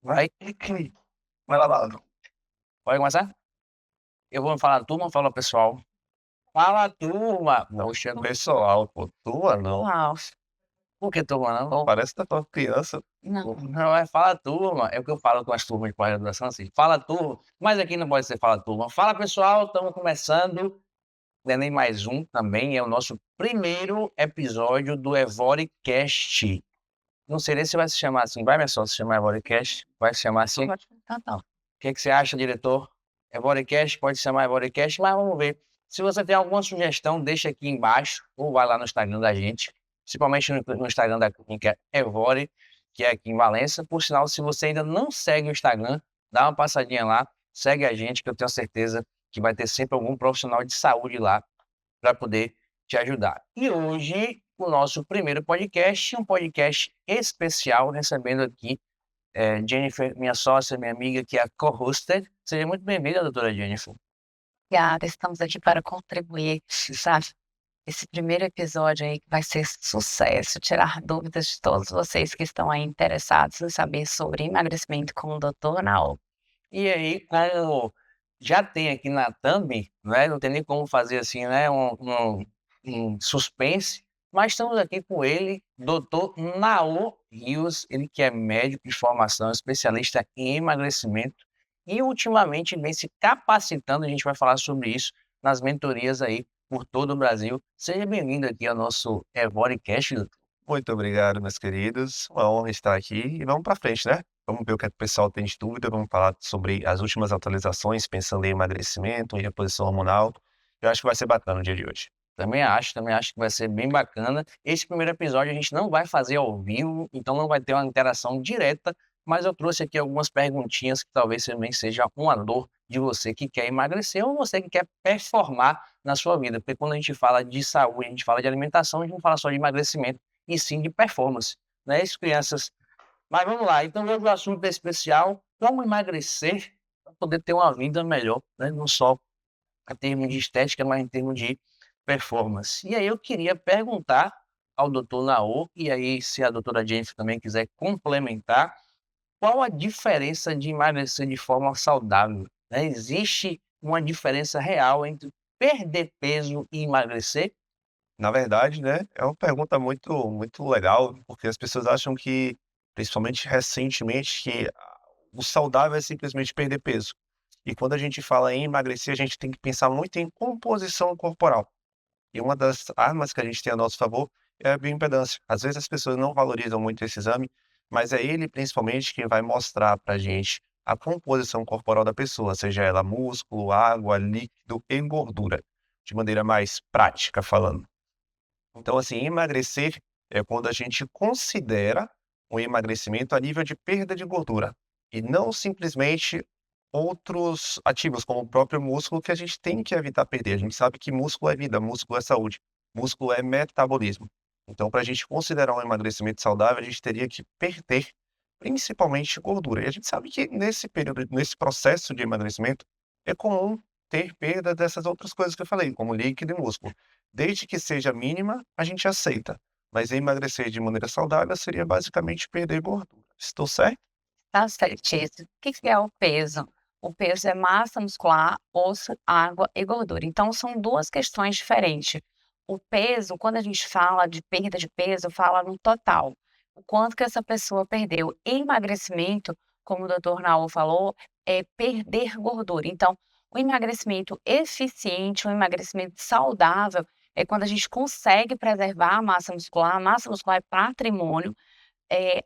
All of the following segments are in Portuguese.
Vai. Vai lá, Lauro. Pode começar? Eu vou falar turma ou fala pessoal? Fala turma! Poxa, pessoal, pô, turma não. Uau, Por que turma não? Parece que tá uma criança. Não, é fala turma. É o que eu falo com as turmas de pós-graduação, assim, fala turma. Mas aqui não pode ser fala turma. Fala pessoal, estamos começando. Não é nem mais um também, é o nosso primeiro episódio do EvoriCast. Não sei nem se vai se chamar assim. Vai, minha só, se chamar EvoriCast? Vai se chamar assim? pode cantar não. O que você acha, diretor? Evorecast, pode chamar Evorecast, mas vamos ver. Se você tem alguma sugestão, deixa aqui embaixo, ou vai lá no Instagram da gente, principalmente no Instagram da clínica Evore, que é aqui em Valença. Por sinal, se você ainda não segue o Instagram, dá uma passadinha lá, segue a gente, que eu tenho certeza que vai ter sempre algum profissional de saúde lá para poder te ajudar. E hoje, o nosso primeiro podcast, um podcast especial, recebendo aqui Jennifer, minha sócia, minha amiga, que é a co-hoster. Seja muito bem-vinda, doutora Jennifer. Obrigada, estamos aqui para contribuir, sabe? Esse primeiro episódio aí que vai ser sucesso, tirar dúvidas de todos vocês que estão aí interessados em saber sobre emagrecimento com o Dr. Naol. E aí, como já tem aqui na thumb, né, não tem nem como fazer assim, né, um suspense, mas estamos aqui com ele, doutor Naor Rios, ele que é médico de formação, especialista em emagrecimento e ultimamente vem se capacitando, a gente vai falar sobre isso nas mentorias aí por todo o Brasil. Seja bem-vindo aqui ao nosso EvoriCast, doutor. Muito obrigado, meus queridos. Uma honra estar aqui e vamos para frente, né? Vamos ver o que o pessoal tem de dúvida, vamos falar sobre as últimas atualizações, pensando em emagrecimento, em reposição hormonal. Eu acho que vai ser bacana o dia de hoje. Também acho que vai ser bem bacana. Esse primeiro episódio a gente não vai fazer ao vivo, então não vai ter uma interação direta, mas eu trouxe aqui algumas perguntinhas que talvez também seja uma dor de você que quer emagrecer ou você que quer performar na sua vida, porque quando a gente fala de saúde, a gente fala de alimentação, a gente não fala só de emagrecimento, e sim de performance, não é isso, crianças? Mas vamos lá, então hoje o assunto é especial, como emagrecer para poder ter uma vida melhor, né? Não só em termos de estética, mas em termos de performance. E aí eu queria perguntar ao doutor Naor, e aí se a doutora Jennifer também quiser complementar, qual a diferença de emagrecer de forma saudável, né? Existe uma diferença real entre perder peso e emagrecer? Na verdade, né, é uma pergunta muito legal, porque as pessoas acham que, principalmente recentemente, que o saudável é simplesmente perder peso. E quando a gente fala em emagrecer, a gente tem que pensar muito em composição corporal. E uma das armas que a gente tem a nosso favor é a bioimpedância. Às vezes as pessoas não valorizam muito esse exame, mas é ele principalmente que vai mostrar para a gente a composição corporal da pessoa, seja ela músculo, água, líquido e gordura, de maneira mais prática falando. Então, assim, emagrecer é quando a gente considera o emagrecimento a nível de perda de gordura, e não simplesmente outros ativos, como o próprio músculo, que a gente tem que evitar perder. A gente sabe que músculo é vida, músculo é saúde, músculo é metabolismo. Então, para a gente considerar um emagrecimento saudável, a gente teria que perder principalmente gordura. E a gente sabe que nesse período, nesse processo de emagrecimento, é comum ter perda dessas outras coisas que eu falei, como líquido e músculo. Desde que seja mínima, a gente aceita. Mas emagrecer de maneira saudável seria basicamente perder gordura. Estou certo? Tá certíssimo. O que que é o peso? O peso é massa muscular, osso, água e gordura. Então são 2 questões diferentes. O peso, quando a gente fala de perda de peso, fala no total. O quanto que essa pessoa perdeu. Emagrecimento, como o doutor Naor falou, é perder gordura. Então, o emagrecimento eficiente, o emagrecimento saudável, é quando a gente consegue preservar a massa muscular. A massa muscular é patrimônio,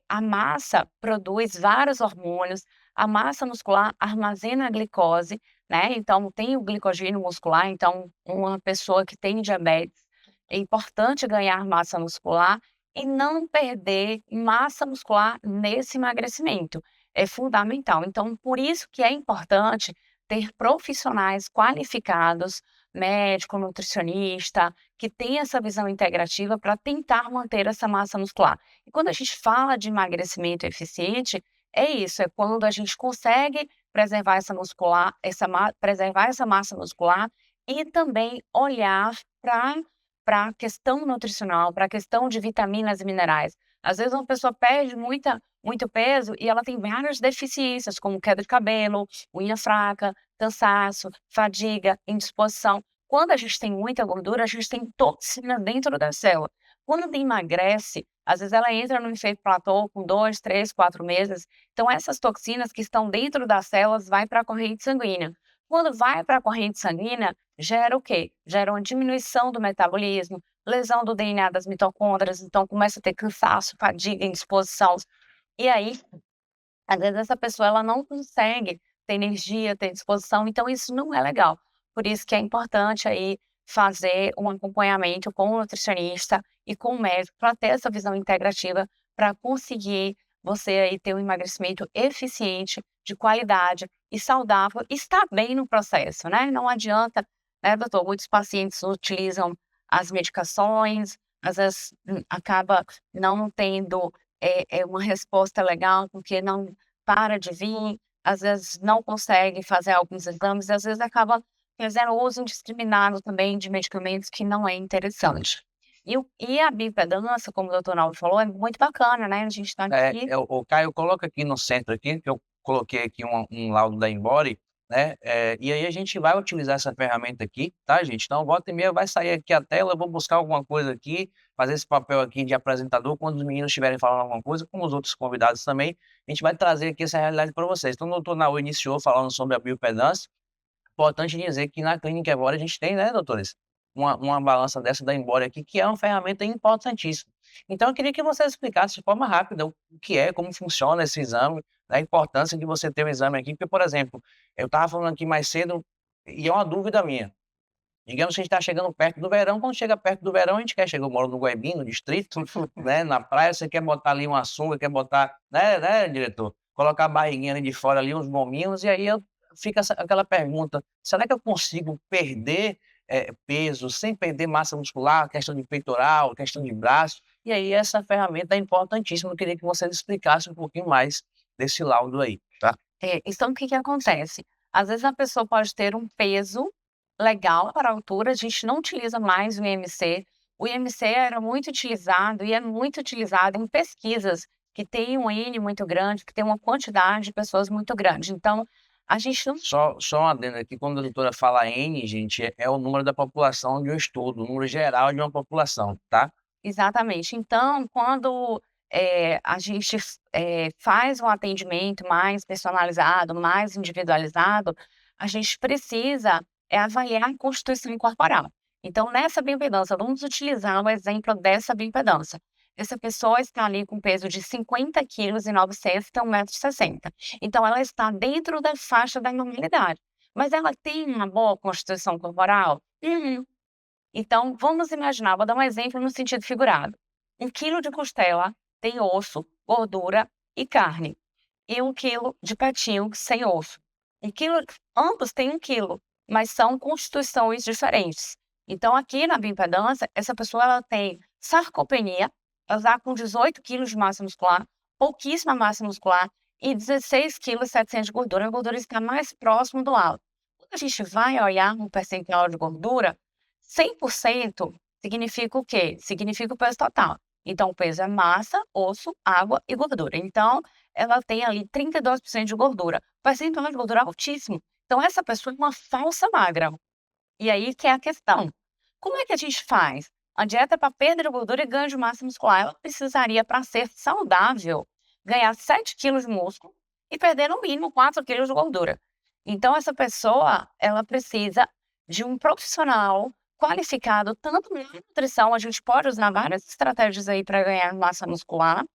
a massa produz vários hormônios, a massa muscular armazena a glicose, né, então tem o glicogênio muscular, então uma pessoa que tem diabetes, é importante ganhar massa muscular e não perder massa muscular nesse emagrecimento, é fundamental. Então por isso que é importante ter profissionais qualificados, médico, nutricionista, que tem essa visão integrativa para tentar manter essa massa muscular. E quando a gente fala de emagrecimento eficiente, é isso, é quando a gente consegue preservar preservar essa massa muscular e também olhar para a questão nutricional, para a questão de vitaminas e minerais. Às vezes uma pessoa perde muito peso e ela tem várias deficiências, como queda de cabelo, unha fraca, cansaço, fadiga, indisposição. Quando a gente tem muita gordura, a gente tem toxina dentro da célula. Quando emagrece, às vezes ela entra no efeito platô com 2, 3, 4 meses. Então essas toxinas que estão dentro das células vai para a corrente sanguínea. Quando vai para a corrente sanguínea, gera o quê? Gera uma diminuição do metabolismo, lesão do DNA das mitocôndrias, então começa a ter cansaço, fadiga, indisposição. E aí, às vezes essa pessoa ela não consegue ter energia, ter disposição, então isso não é legal. Por isso que é importante aí fazer um acompanhamento com o nutricionista e com o médico para ter essa visão integrativa, para conseguir você aí ter um emagrecimento eficiente, de qualidade e saudável, e estar bem no processo, né? Não adianta, né, doutor? Muitos pacientes utilizam as medicações, às vezes acaba não tendo uma resposta legal, porque não para de vir, às vezes não consegue fazer alguns exames, e às vezes acaba fazendo uso indiscriminado também de medicamentos que não é interessante. E a bioimpedância, como o doutor Naldo falou, é muito bacana, né? A gente está aqui. O Caio, coloca aqui no centro aqui, que eu coloquei aqui um laudo da Embody, né? E aí a gente vai utilizar essa ferramenta aqui, tá, gente? Então, volta e meia vai sair aqui a tela, eu vou buscar alguma coisa aqui, fazer esse papel aqui de apresentador, quando os meninos estiverem falando alguma coisa, como os outros convidados também, a gente vai trazer aqui essa realidade para vocês. Então, o doutor Naú iniciou falando sobre a bioimpedância. Importante dizer que na clínica Embora a gente tem, né, doutores, uma balança dessa da Embora aqui, que é uma ferramenta importantíssima. Então, eu queria que você explicasse de forma rápida o que é, como funciona esse exame, a importância de você ter um exame aqui, porque, por exemplo, eu estava falando aqui mais cedo, e é uma dúvida minha. Digamos que a gente está chegando perto do verão, quando chega perto do verão, a gente quer chegar, eu moro no Guaibim, no distrito, né, na praia, você quer botar ali uma sunga, quer botar, né, diretor? Colocar a barriguinha ali de fora, ali, uns gominhos, e aí fica aquela pergunta, será que eu consigo perder peso sem perder massa muscular, questão de peitoral, questão de braço? E aí essa ferramenta é importantíssima, eu queria que você explicasse um pouquinho mais desse laudo aí, tá? Então, o que que acontece? Às vezes a pessoa pode ter um peso legal para a altura, a gente não utiliza mais o IMC. O IMC era muito utilizado e é muito utilizado em pesquisas que têm um N muito grande, que tem uma quantidade de pessoas muito grande. Então, a gente não. Só um adendo aqui, quando a doutora fala N, gente, é o número da população de um estudo, o número geral de uma população, tá? Exatamente. Então, quando a gente faz um atendimento mais personalizado, mais individualizado, a gente precisa avaliar a constituição corporal. Então, nessa bioimpedância, vamos utilizar o exemplo dessa bioimpedância. Essa pessoa está ali com peso de 50 quilos e 900, tem 1,60 m. Então, ela está dentro da faixa da normalidade. Mas ela tem uma boa constituição corporal? Uhum. Então, vamos imaginar, vou dar um exemplo no sentido figurado. 1 quilo de costela tem osso, gordura e carne. E 1 quilo de patinho sem osso. 1 quilo, ambos têm 1 quilo, mas são constituições diferentes. Então, aqui na bioimpedância, essa pessoa ela tem sarcopenia, ela está com 18 quilos de massa muscular, pouquíssima massa muscular e 16 quilos e 700 de gordura. A gordura está mais próximo do alto. Quando a gente vai olhar um percentual de gordura, 100% significa o quê? Significa o peso total. Então, o peso é massa, osso, água e gordura. Então, ela tem ali 32% de gordura. Percentual de gordura altíssimo. Então, essa pessoa é uma falsa magra. E aí que é a questão. Como é que a gente faz? A dieta para perda de gordura e ganho de massa muscular, ela precisaria, para ser saudável, ganhar 7 quilos de músculo e perder no mínimo 4 quilos de gordura. Então, essa pessoa, ela precisa de um profissional qualificado, tanto na nutrição, a gente pode usar várias estratégias aí para ganhar massa muscular,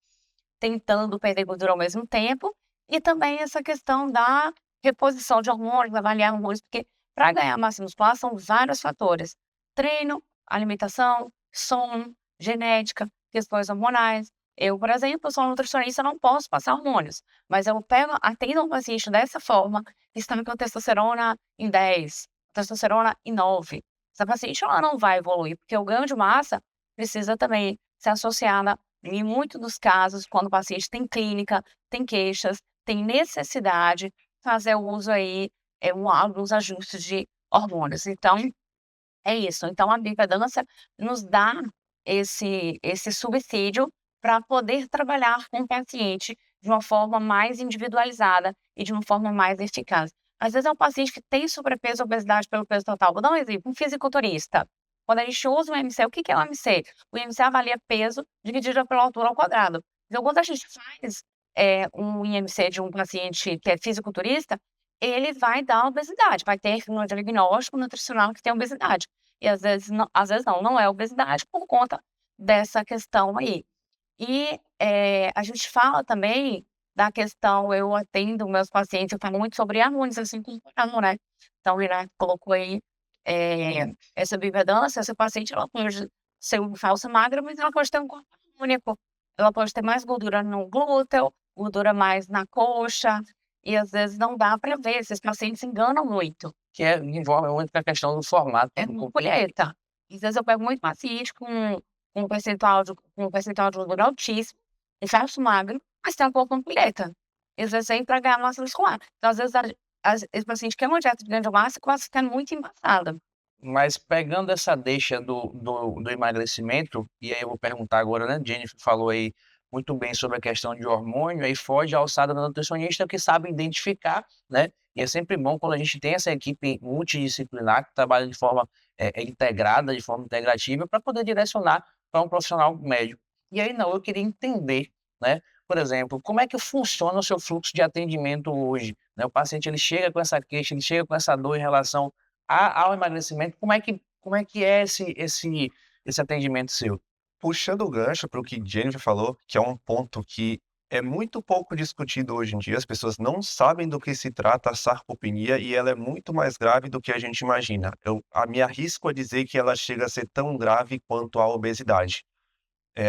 tentando perder gordura ao mesmo tempo, e também essa questão da reposição de hormônios, avaliar hormônios, porque para ganhar massa muscular são vários fatores: treino, alimentação, sono, genética, questões hormonais. Eu, por exemplo, sou nutricionista, não posso passar hormônios, mas eu atendo um paciente dessa forma, que está com testosterona em 10, testosterona em 9. Essa paciente ela não vai evoluir, porque o ganho de massa precisa também ser associada, em muitos dos casos, quando o paciente tem clínica, tem queixas, tem necessidade, fazer o uso aí, alguns ajustes de hormônios. Então, é isso. Então, a bioimpedância nos dá esse subsídio para poder trabalhar com o paciente de uma forma mais individualizada e de uma forma mais eficaz. Às vezes é um paciente que tem sobrepeso ou obesidade pelo peso total. Vou dar um exemplo, um fisiculturista. Quando a gente usa o IMC, o que que é o IMC? O IMC avalia peso dividido pela altura ao quadrado. Então, quando a gente faz um IMC de um paciente que é fisiculturista, ele vai dar obesidade, vai ter no diagnóstico nutricional que tem obesidade. E às vezes não é obesidade por conta dessa questão aí. E, a gente fala também da questão eu atendo meus pacientes, eu falo muito sobre harmonização corporal, né. Então, ele colocou aí, essa bioimpedância, essa paciente ela pode ser uma falsa magra, mas ela pode ter um corpo harmônico. Ela pode ter mais gordura no glúteo, gordura mais na coxa, e às vezes não dá para ver, esses pacientes se enganam muito. Que envolve muito a questão do formato É do corpo. ampulheta. Às vezes eu pego muito paciente com um percentual de gordura altíssimo, e falso magro, mas tem um corpo ampulheta. E às vezes vem para ganhar massa muscular. Então às vezes esse paciente quer uma dieta de ganho de massa, quase fica muito embaçada. Mas pegando essa deixa do emagrecimento, e aí eu vou perguntar agora, né, Jennifer falou aí muito bem sobre a questão de hormônio, aí foge a alçada da nutricionista que sabe identificar, né, e é sempre bom quando a gente tem essa equipe multidisciplinar que trabalha de forma, integrada, de forma integrativa, para poder direcionar para um profissional médico. E aí não, eu queria entender, né, por exemplo, como é que funciona o seu fluxo de atendimento hoje, né? O paciente ele chega com essa queixa, ele chega com essa dor em relação ao emagrecimento, como é que é esse atendimento seu? Puxando o gancho para o que Jennifer falou, que é um ponto que é muito pouco discutido hoje em dia, as pessoas não sabem do que se trata a sarcopenia e ela é muito mais grave do que a gente imagina. Me arrisco a dizer que ela chega a ser tão grave quanto a obesidade.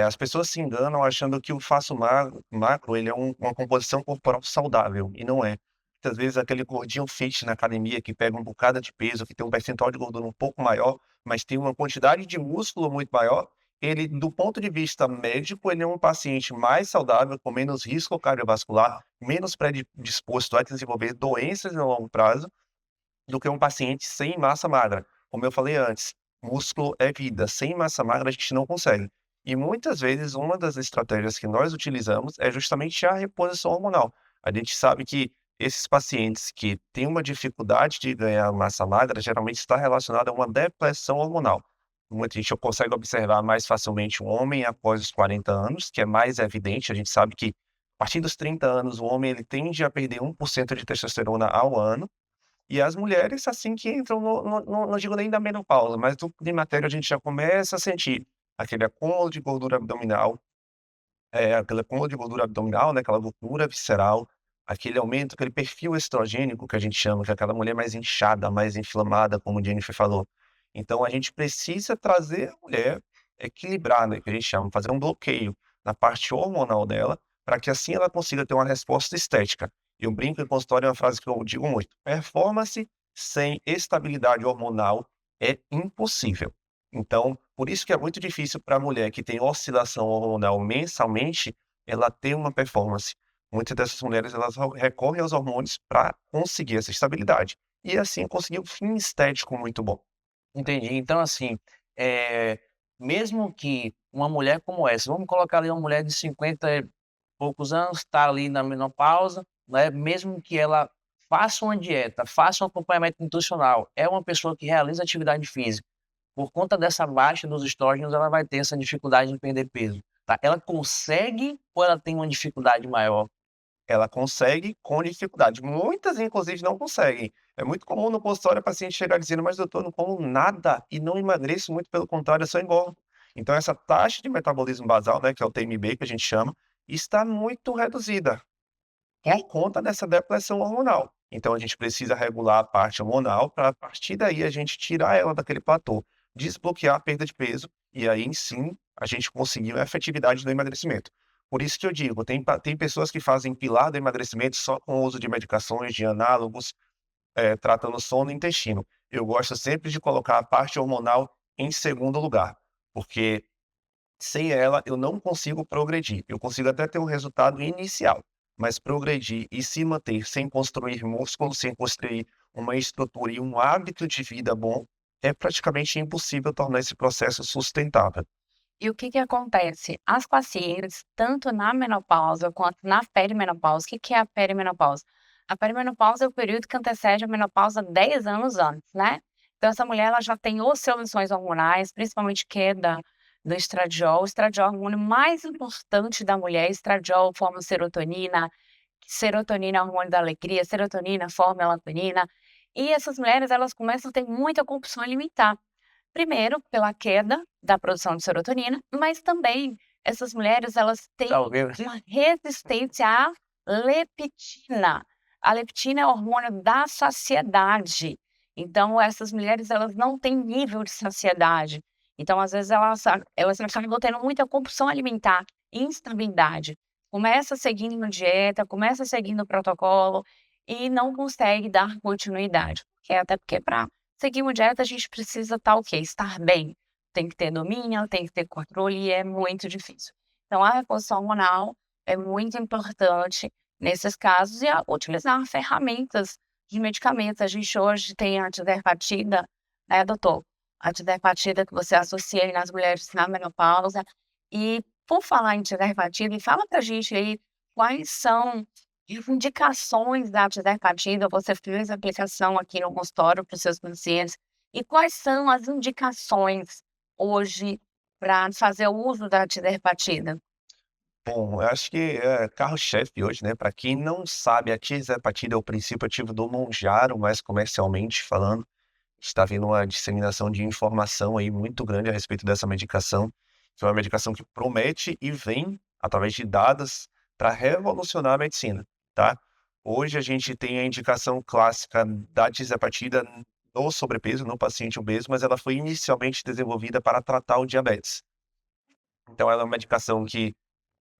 As pessoas se enganam achando que o faço magro ele é uma composição corporal saudável, e não é. Muitas vezes aquele gordinho fit na academia que pega um bocado de peso, que tem um percentual de gordura um pouco maior, mas tem uma quantidade de músculo muito maior, ele, do ponto de vista médico, ele é um paciente mais saudável, com menos risco cardiovascular, menos predisposto a desenvolver doenças no longo prazo, do que um paciente sem massa magra. Como eu falei antes, músculo é vida, sem massa magra a gente não consegue. E muitas vezes uma das estratégias que nós utilizamos é justamente a reposição hormonal. A gente sabe que esses pacientes que têm uma dificuldade de ganhar massa magra geralmente está relacionada a uma depressão hormonal. Muita gente consegue observar mais facilmente um homem após os 40 anos, que é mais evidente. A gente sabe que a partir dos 30 anos o homem ele tende a perder 1% de testosterona ao ano, e as mulheres, assim que entram não digo nem da menopausa, mas do climatério, a gente já começa a sentir aquele acúmulo de gordura abdominal, aquele acúmulo de gordura abdominal, né, aquela gordura visceral, aquele aumento, aquele perfil estrogênico que a gente chama, que é aquela mulher mais inchada, mais inflamada, como a Jennifer falou. Então a gente precisa trazer a mulher equilibrada, que a gente chama, fazer um bloqueio na parte hormonal dela, para que assim ela consiga ter uma resposta estética. Eu brinco em consultório, é uma frase que eu digo muito: performance sem estabilidade hormonal é impossível. Então, por isso que é muito difícil para a mulher que tem oscilação hormonal mensalmente, ela ter uma performance. Muitas dessas mulheres, elas recorrem aos hormônios para conseguir essa estabilidade, e assim conseguir um fim estético muito bom. Entendi. Então, assim, eh, mesmo que uma mulher como essa, vamos colocar ali uma mulher de 50 e poucos anos, está ali na menopausa, né, mesmo que ela faça uma dieta, faça um acompanhamento nutricional, é uma pessoa que realiza atividade física, por conta dessa baixa dos estrógenos, ela vai ter essa dificuldade em perder peso, tá? Ela consegue ou ela tem uma dificuldade maior? Ela consegue com dificuldade. Muitas, inclusive, não conseguem. É muito comum no consultório a paciente chegar dizendo: "Mas doutor, eu não como nada e não emagreço, muito pelo contrário, eu só engordo". Então essa taxa de metabolismo basal, né, que é o TMB que a gente chama, está muito reduzida por conta dessa depressão hormonal. Então a gente precisa regular a parte hormonal para, a partir daí, a gente tirar ela daquele platô, desbloquear a perda de peso e aí sim a gente conseguir a efetividade do emagrecimento. Por isso que eu digo, tem pessoas que fazem pilar do emagrecimento só com o uso de medicações, de análogos, tratando sono e intestino. Eu gosto sempre de colocar a parte hormonal em segundo lugar, porque sem ela, eu não consigo progredir. Eu consigo até ter um resultado inicial, mas progredir e se manter sem construir músculo, sem construir uma estrutura e um hábito de vida bom, é praticamente impossível tornar esse processo sustentável. E o que que acontece? As pacientes, tanto na menopausa quanto na perimenopausa, o que que é a perimenopausa? A perimenopausa é o período que antecede a menopausa 10 anos antes, né? Então essa mulher ela já tem oscilações hormonais, principalmente queda do estradiol. O estradiol é o hormônio mais importante da mulher. Estradiol forma serotonina, serotonina é o hormônio da alegria, serotonina forma melatonina. E essas mulheres elas começam a ter muita compulsão alimentar. Primeiro, pela queda da produção de serotonina, mas também essas mulheres elas têm Talvez. uma resistência à leptina. A leptina é o hormônio da saciedade. Então essas mulheres elas não têm nível de saciedade. Então às vezes elas acabam tendo muita compulsão alimentar, instabilidade. Começa seguindo dieta, começa seguindo o protocolo e não consegue dar continuidade. Até porque para seguir uma dieta, a gente precisa estar o quê? Estar bem. Tem que ter domínio, tem que ter controle e é muito difícil. Então, a reposição hormonal é muito importante nesses casos e utilizar ferramentas de medicamentos. A gente hoje tem a antidermatida, né, doutor? A antidermatida que você associa aí nas mulheres na menopausa. E, por falar em antidermatida, fala pra gente aí quais são as indicações da antidermatida. Você fez a aplicação aqui no consultório para os seus pacientes. E quais são as indicações hoje para fazer o uso da antidermatida? Bom, eu acho que é carro-chefe hoje, né? Para quem não sabe, a tirzepatida é o princípio ativo do Mounjaro, mas comercialmente falando, está havendo uma disseminação de informação aí muito grande a respeito dessa medicação, que é uma medicação que promete e vem, através de dados, para revolucionar a medicina, tá? Hoje a gente tem a indicação clássica da tirzepatida no sobrepeso, no paciente obeso, mas ela foi inicialmente desenvolvida para tratar o diabetes. Então ela é uma medicação que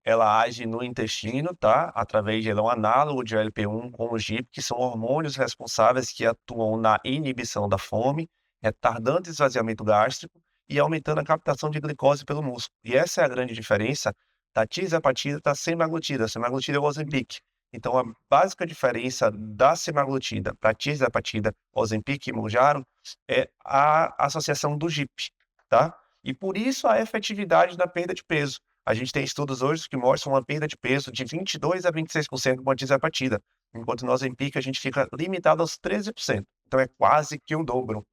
ela age no intestino, tá? Ela é um análogo de GLP-1 com o GIP, que são hormônios responsáveis que atuam na inibição da fome, retardando o esvaziamento gástrico e aumentando a captação de glicose pelo músculo. E essa é a grande diferença da tirzepatida da semaglutida. A semaglutida é o Ozempic. Então, a básica diferença da semaglutida para a tirzepatida, Ozempic e Mounjaro é a associação do GIP, tá? E por isso a efetividade da perda de peso. A gente tem estudos hoje que mostram uma perda de peso de 22 a 26% com a tirzepatida, enquanto no Ozempic a gente fica limitado aos 13%. Então é quase que o dobro.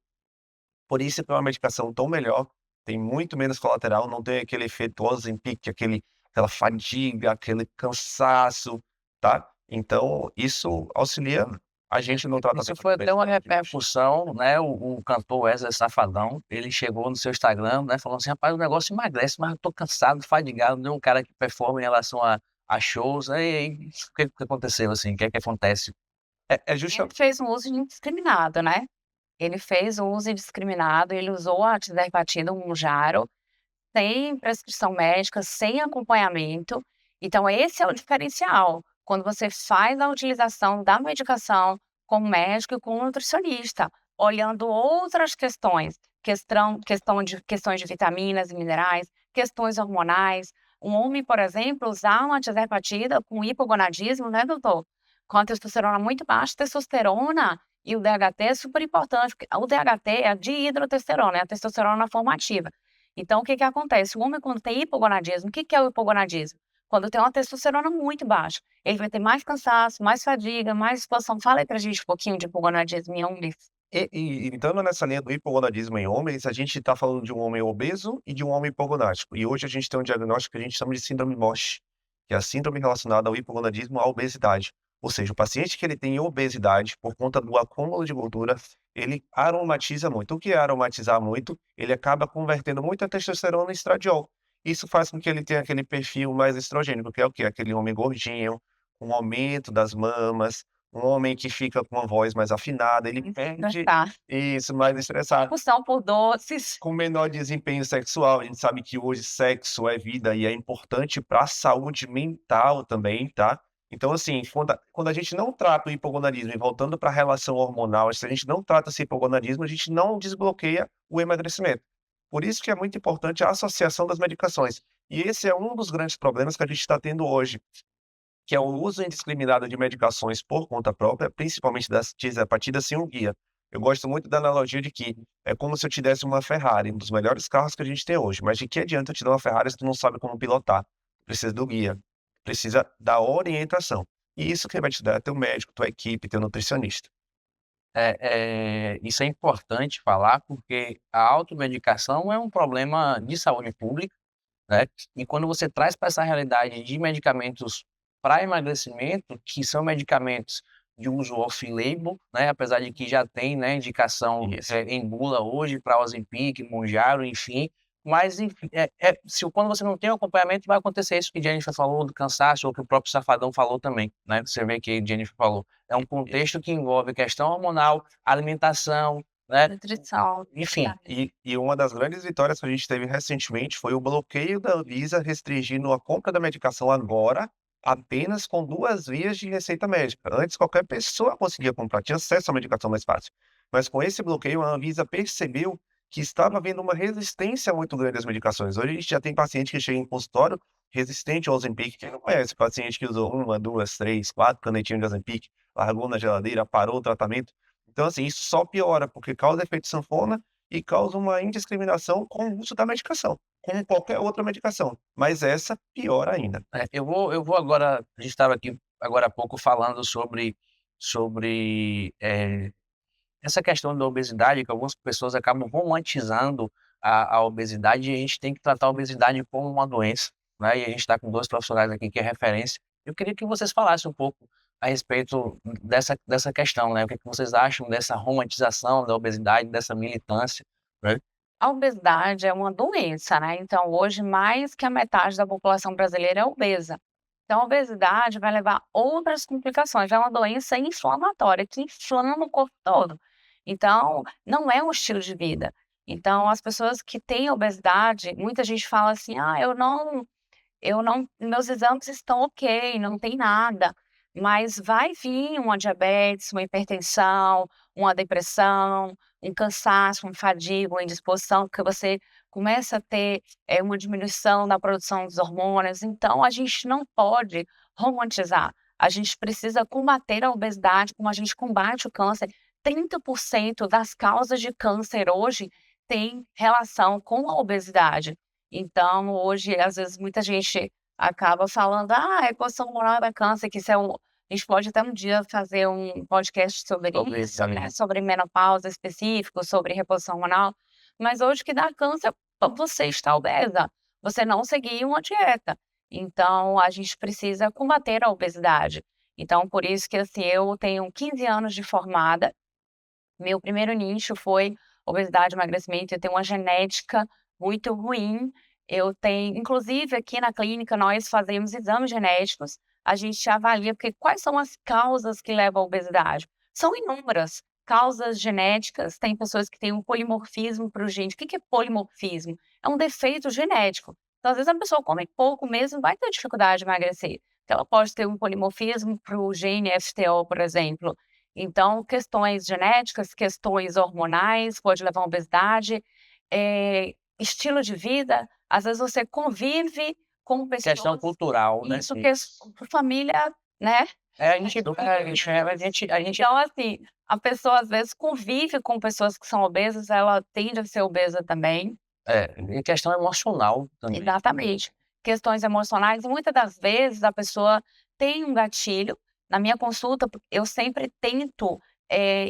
Por isso que é uma medicação tão melhor, tem muito menos colateral, não tem aquele efeito Ozempic, aquela fadiga, aquele cansaço, tá? Então isso auxilia a gente no Isso tratamento foi do até uma diabetes. repercussão, né? O cantor Wesley Safadão, ele chegou no seu Instagram, né? Falando assim, rapaz, o negócio emagrece, mas eu tô cansado, fadigado de um cara que performa em relação a shows, né? E aí, o que aconteceu, assim? O que é que acontece? É Ele fez um uso indiscriminado, né? Ele fez um uso indiscriminado, ele usou a antidermatida, o Mounjaro, sem prescrição médica, sem acompanhamento. Então esse é o diferencial, quando você faz a utilização da medicação com o médico e com o nutricionista, olhando outras questões, questões de vitaminas e minerais, questões hormonais. Um homem, por exemplo, usar uma antidermatida com hipogonadismo, né, doutor? Com a testosterona muito baixa, testosterona e o DHT é super importante, porque o DHT é a dihidrotestosterona, é a testosterona formativa. Então, o que que acontece? O homem, quando tem hipogonadismo, o que que é o hipogonadismo? Quando tem uma testosterona muito baixa, ele vai ter mais cansaço, mais fadiga, mais disposição. Fala aí pra gente um pouquinho de hipogonadismo em homens. E entrando nessa linha do hipogonadismo em homens, a gente está falando de um homem obeso e de um homem hipogonádico. E hoje a gente tem um diagnóstico que a gente chama de síndrome MOSH, que é a síndrome relacionada ao hipogonadismo à obesidade. Ou seja, o paciente que ele tem obesidade, por conta do acúmulo de gordura, ele aromatiza muito. O que é aromatizar muito? Ele acaba convertendo muita testosterona em estradiol. Isso faz com que ele tenha aquele perfil mais estrogênico, que é o quê? Aquele homem gordinho, com aumento das mamas, um homem que fica com uma voz mais afinada, ele perde Tá. isso, mais estressado, Compulsão por doces. com menor desempenho sexual. A gente sabe que hoje sexo é vida e é importante para a saúde mental também, tá? Então, assim, quando a gente não trata o hipogonadismo, e voltando para a relação hormonal, se a gente não trata esse hipogonadismo, a gente não desbloqueia o emagrecimento. Por isso que é muito importante a associação das medicações. E esse é um dos grandes problemas que a gente está tendo hoje, que é o uso indiscriminado de medicações por conta própria, principalmente das tirzepatida sem um guia. Eu gosto muito da analogia de que é como se eu te desse uma Ferrari, um dos melhores carros que a gente tem hoje, mas de que adianta eu te dar uma Ferrari se tu não sabe como pilotar? Precisa do guia, precisa da orientação. E isso quem vai te dar é teu médico, tua equipe, teu nutricionista. Isso é importante falar, porque a automedicação é um problema de saúde pública, né? E quando você traz para essa realidade de medicamentos para emagrecimento, que são medicamentos de uso off-label, né? Apesar de que já tem, né, indicação Isso. em bula hoje para Ozempic, Mounjaro, enfim. Mas enfim, quando você não tem o acompanhamento, vai acontecer isso que Jennifer falou do cansaço, ou que o próprio Safadão falou também, né? Você vê que Jennifer falou. É um contexto que envolve questão hormonal, alimentação, né? Nutrição. Enfim, E uma das grandes vitórias que a gente teve recentemente foi o bloqueio da Anvisa restringindo a compra da medicação agora apenas com 2 vias de receita médica. Antes, qualquer pessoa conseguia comprar, tinha acesso à medicação mais fácil. Mas com esse bloqueio, a Anvisa percebeu que estava havendo uma resistência muito grande às medicações. Hoje a gente já tem paciente que chega em consultório resistente ao Ozempic. Quem não conhece paciente que usou 1, 2, 3, 4 canetinhas de Ozempic, largou na geladeira, parou o tratamento. Então, assim, isso só piora, porque causa efeito sanfona e causa uma indiscriminação com o uso da medicação, como qualquer outra medicação. Mas essa piora ainda. eu vou agora. A gente estava aqui agora há pouco falando sobre essa questão da obesidade, que algumas pessoas acabam romantizando a obesidade, e a gente tem que tratar a obesidade como uma doença, né? E a gente está com 2 profissionais aqui que é referência. Eu queria que vocês falassem um pouco a respeito dessa questão, né? O que é que vocês acham dessa romantização da obesidade, dessa militância, né? A obesidade é uma doença, né? Então, hoje, mais que a metade da população brasileira é obesa. Então, a obesidade vai levar a outras complicações. É uma doença inflamatória que inflama o corpo todo. Então, não é um estilo de vida. Então, as pessoas que têm obesidade, muita gente fala assim: ah, meus exames estão ok, não tem nada. Mas vai vir uma diabetes, uma hipertensão, uma depressão, um cansaço, uma fadiga, uma indisposição, porque você começa a ter uma diminuição da produção dos hormônios. Então, a gente não pode romantizar. A gente precisa combater a obesidade como a gente combate o câncer. 30% das causas de câncer hoje têm relação com a obesidade. Então, hoje, às vezes, muita gente acaba falando: "Ah, a reposição hormonal é câncer", que isso é um a gente pode até um dia fazer um podcast sobre Sobre isso, né, sobre menopausa específico, sobre reposição hormonal, mas hoje o que dá câncer é você estar obesa, você não seguir uma dieta. Então, a gente precisa combater a obesidade. Então, por isso que, assim, eu tenho 15 anos de formada, meu primeiro nicho foi obesidade e emagrecimento. Eu tenho uma genética muito ruim. Eu tenho inclusive, aqui na clínica, nós fazemos exames genéticos. A gente avalia, porque quais são as causas que levam à obesidade? São inúmeras causas genéticas. Tem pessoas que têm um polimorfismo para o gene. O que que é polimorfismo? É um defeito genético. Então, às vezes, a pessoa come pouco mesmo, vai ter dificuldade de emagrecer. Então, ela pode ter um polimorfismo para o gene FTO, por exemplo. Então, questões genéticas, questões hormonais, pode levar à obesidade, estilo de vida, às vezes você convive com Questão pessoas, cultural, né? isso que por família, né? A gente Então, assim, a pessoa às vezes convive com pessoas que são obesas, ela tende a ser obesa também. e questão emocional também. Exatamente. Questões emocionais, e muitas das vezes a pessoa tem um gatilho. Na minha consulta, eu sempre tento,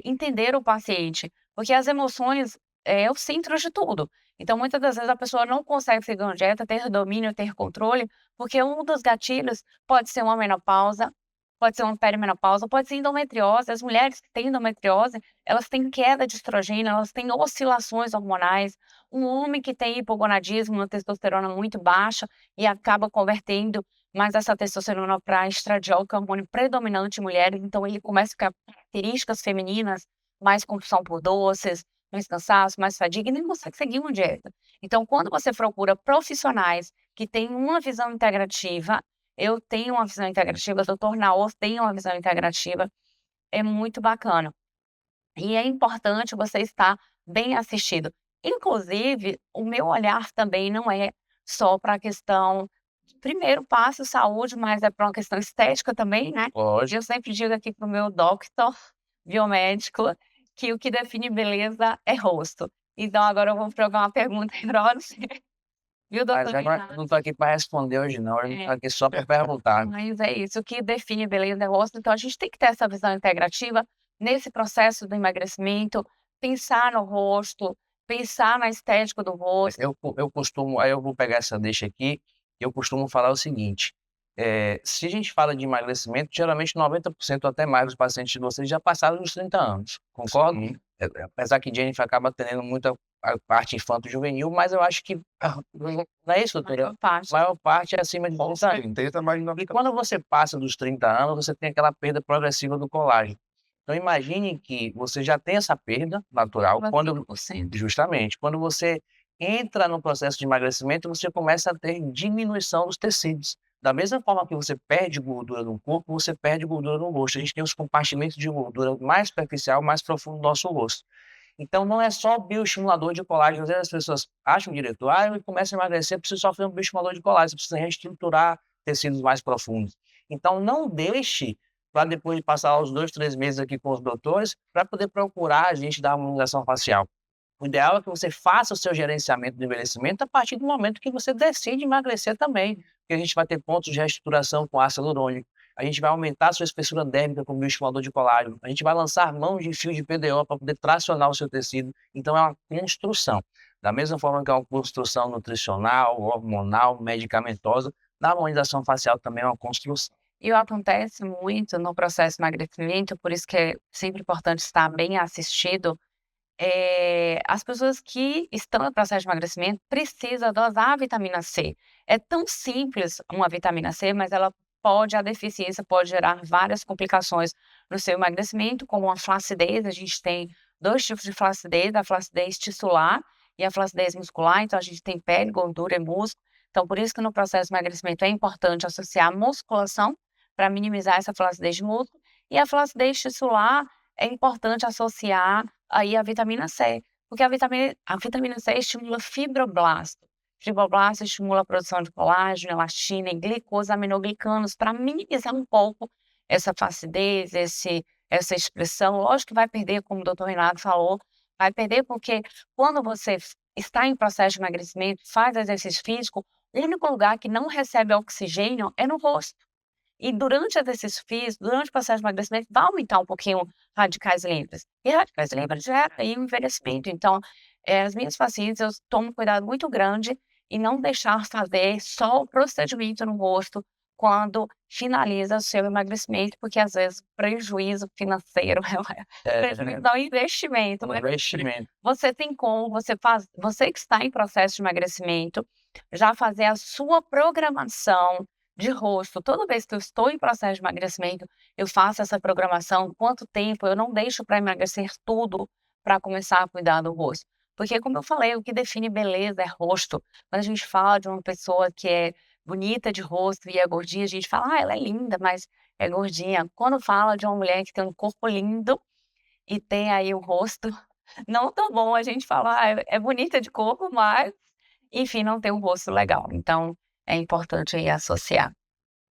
entender o paciente, porque as emoções é o centro de tudo. Então, muitas das vezes a pessoa não consegue seguir uma dieta, ter domínio, ter controle, porque um dos gatilhos pode ser uma menopausa, pode ser uma perimenopausa, pode ser endometriose. As mulheres que têm endometriose, elas têm queda de estrogênio, elas têm oscilações hormonais. Um homem que tem hipogonadismo, uma testosterona muito baixa e acaba convertendo mais essa testosterona para estradiol, que é o hormônio predominante em mulheres, então ele começa a ficar com características femininas, mais compulsão por doces, mais cansaço, mais fadiga, e nem consegue seguir uma dieta. Então, quando você procura profissionais que têm uma visão integrativa, eu tenho uma visão integrativa, o doutor Naor tem uma visão integrativa, é muito bacana. E é importante você estar bem assistido. Inclusive, o meu olhar também não é só para a questão, primeiro passo, saúde, mas é para uma questão estética também, né? Lógico. Eu sempre digo aqui para o meu doctor biomédico que o que define beleza é rosto. Então agora eu vou jogar uma pergunta para você. Viu, Mas doutor agora eu Renato? não tô aqui para responder hoje não, eu É. tô aqui só para perguntar. Mas é isso, o que define beleza é rosto, então a gente tem que ter essa visão integrativa nesse processo do emagrecimento, pensar no rosto, pensar na estética do rosto. Eu costumo, aí eu vou pegar essa deixa aqui, eu costumo falar o seguinte, se a gente fala de emagrecimento, geralmente 90% ou até mais dos pacientes de vocês já passaram dos 30 anos, concorda? Sim. Apesar que Jennifer acaba tendo muita a parte infanto-juvenil, mas eu acho que não é isso, doutora? Maior parte. A maior parte é acima de 30 anos. 30, mais de E 90. quando você passa dos 30 anos, você tem aquela perda progressiva do colágeno. Então imagine que você já tem essa perda natural, quando 5%. justamente, quando você entra no processo de emagrecimento, você começa a ter diminuição dos tecidos. Da mesma forma que você perde gordura no corpo, você perde gordura no rosto. A gente tem os compartimentos de gordura mais superficial, mais profundo do nosso rosto. Então não é só bioestimulador de colágeno. Às vezes as pessoas acham direito, eu começo a emagrecer, preciso sofrer um bioestimulador de colágeno, você precisa reestruturar tecidos mais profundos. Então não deixe para depois de passar os 2, 3 meses aqui com os doutores, para poder procurar a gente da harmonização facial. O ideal é que você faça o seu gerenciamento do envelhecimento a partir do momento que você decide emagrecer também, porque a gente vai ter pontos de reestruturação com ácido hialurônico, a gente vai aumentar a sua espessura dérmica com bioestimulador de colágeno, a gente vai lançar mãos de fio de PDO para poder tracionar o seu tecido. Então é uma construção. Da mesma forma que é uma construção nutricional, hormonal, medicamentosa, na harmonização facial também é uma construção. E acontece muito no processo de emagrecimento, por isso que é sempre importante estar bem assistido. As pessoas que estão no processo de emagrecimento precisam dosar a vitamina C. É tão simples uma vitamina C, mas a deficiência pode gerar várias complicações no seu emagrecimento, como a flacidez. A gente tem 2 tipos de flacidez, a flacidez tissular e a flacidez muscular. Então a gente tem pele, gordura e músculo. Então por isso que no processo de emagrecimento é importante associar a musculação para minimizar essa flacidez de músculo. E a flacidez tissular é importante associar aí a vitamina C, porque a vitamina C estimula fibroblasto. Fibroblasto estimula a produção de colágeno, elastina e glicosaminoglicanos para minimizar um pouco essa flacidez, essa expressão. Lógico que vai perder, como o doutor Renato falou, vai perder porque quando você está em processo de emagrecimento, faz exercício físico, o único lugar que não recebe oxigênio é no rosto. E durante o exercício físico, durante o processo de emagrecimento, vai aumentar um pouquinho radicais livres. E radicais livres gera aí um envelhecimento. Então, as minhas pacientes, eu tomo cuidado muito grande em não deixar fazer só o procedimento no rosto quando finaliza o seu emagrecimento, porque às vezes prejuízo financeiro prejuízo ao investimento. Mas Investimento. você tem como, você que está em processo de emagrecimento, já fazer a sua programação de rosto. Toda vez que eu estou em processo de emagrecimento, eu faço essa programação, quanto tempo eu não deixo para emagrecer tudo para começar a cuidar do rosto. Porque, como eu falei, o que define beleza é rosto. Quando a gente fala de uma pessoa que é bonita de rosto e é gordinha, a gente fala, ela é linda, mas é gordinha. Quando fala de uma mulher que tem um corpo lindo e tem aí o rosto não tão bom, a gente fala, é bonita de corpo, mas, enfim, não tem um rosto legal. Então, é importante aí associar.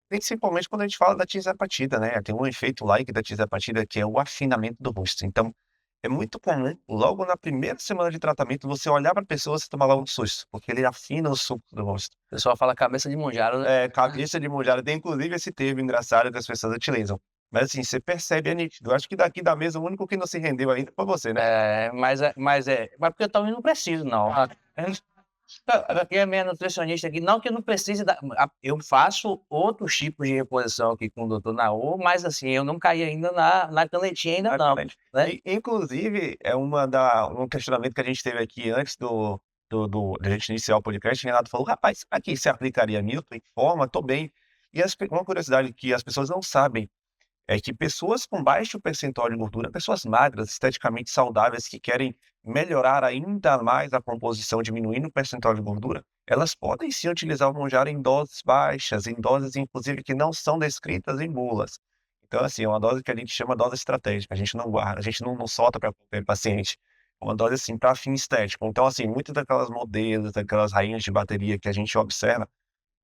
Principalmente quando a gente fala da tirzepatida, né, tem um efeito like da tirzepatida que é o afinamento do rosto. Então, é muito comum, logo na primeira semana de tratamento, você olhar para a pessoa e tomar logo um susto, porque ele afina o suco do rosto. O pessoal fala cabeça de monjaro, né? Cabeça de mulher, tem inclusive esse termo engraçado que as pessoas utilizam. Mas assim, você percebe, é nítido. Eu acho que daqui da mesa, o único que não se rendeu ainda foi você, né? Mas porque eu também não preciso, não. Aqui é minha nutricionista aqui, não que eu não precise eu faço outros tipos de reposição aqui com o doutor Naor, mas assim, eu não caí ainda na canetinha ainda não, né? Inclusive, é um questionamento que a gente teve aqui antes da gente iniciar o podcast, o Renato falou, rapaz, aqui você aplicaria Milton em forma? Tô bem. E uma curiosidade que as pessoas não sabem é que pessoas com baixo percentual de gordura, pessoas magras, esteticamente saudáveis, que querem melhorar ainda mais a composição, diminuindo o percentual de gordura, elas podem sim utilizar o monjaro em doses baixas, em doses inclusive que não são descritas em bulas. Então, assim, é uma dose que a gente chama dose estratégica, a gente não guarda, a gente não solta para qualquer paciente. É uma dose, assim, para fim estético. Então, assim, muitas daquelas modelos, daquelas rainhas de bateria que a gente observa,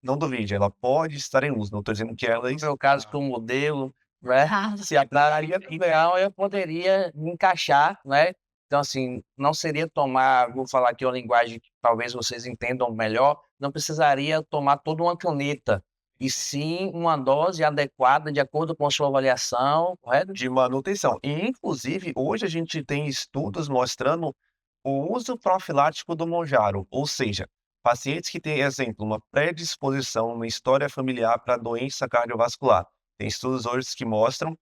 não duvide, ela pode estar em uso, não estou dizendo que ela... No meu caso, que o modelo né? Ah, Se aclararia ideal, eu poderia me encaixar, né? Então, assim, não seria tomar, vou falar aqui uma linguagem que talvez vocês entendam melhor, não precisaria tomar toda uma caneta, e sim uma dose adequada de acordo com a sua avaliação, correto? De manutenção. E, inclusive, hoje a gente tem estudos mostrando o uso profilático do Monjaro, ou seja, pacientes que têm, exemplo, uma predisposição, uma história familiar para doença cardiovascular. Tem estudos hoje que mostram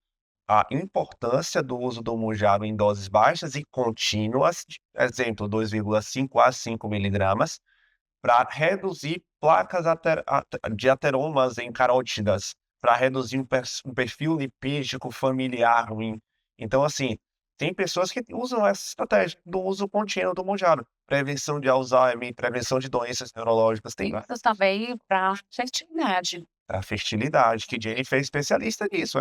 a importância do uso do Monjaro em doses baixas e contínuas, exemplo, 2,5 a 5 miligramas, para reduzir placas de ateromas em carótidas, para reduzir um perfil lipídico familiar ruim. Então, assim, tem pessoas que usam essa estratégia do uso contínuo do Monjaro, prevenção de Alzheimer, prevenção de doenças neurológicas, tem isso também para fertilidade. a fertilidade, que Jennifer é especialista nisso,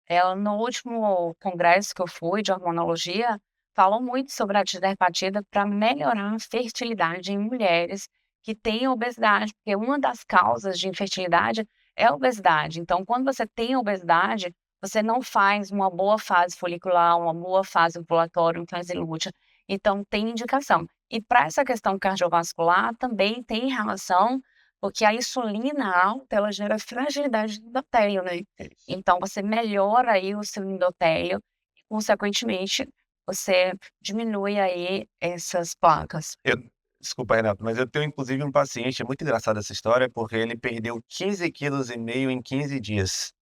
Ela, no último congresso que eu fui de hormonologia, falou muito sobre a tirzepatida para melhorar a fertilidade em mulheres que têm obesidade, porque uma das causas de infertilidade é a obesidade. Então, quando você tem obesidade, você não faz uma boa fase folicular, uma boa fase ovulatória, uma fase lútea. Então, tem indicação. E para essa questão cardiovascular, também tem relação, porque a insulina alta, ela gera fragilidade do endotélio, né? Então você melhora aí o seu endotélio e, consequentemente, você diminui aí essas placas. Desculpa, Renato, mas eu tenho inclusive um paciente, é muito engraçada essa história, porque ele perdeu 15,5 quilos em 15 dias.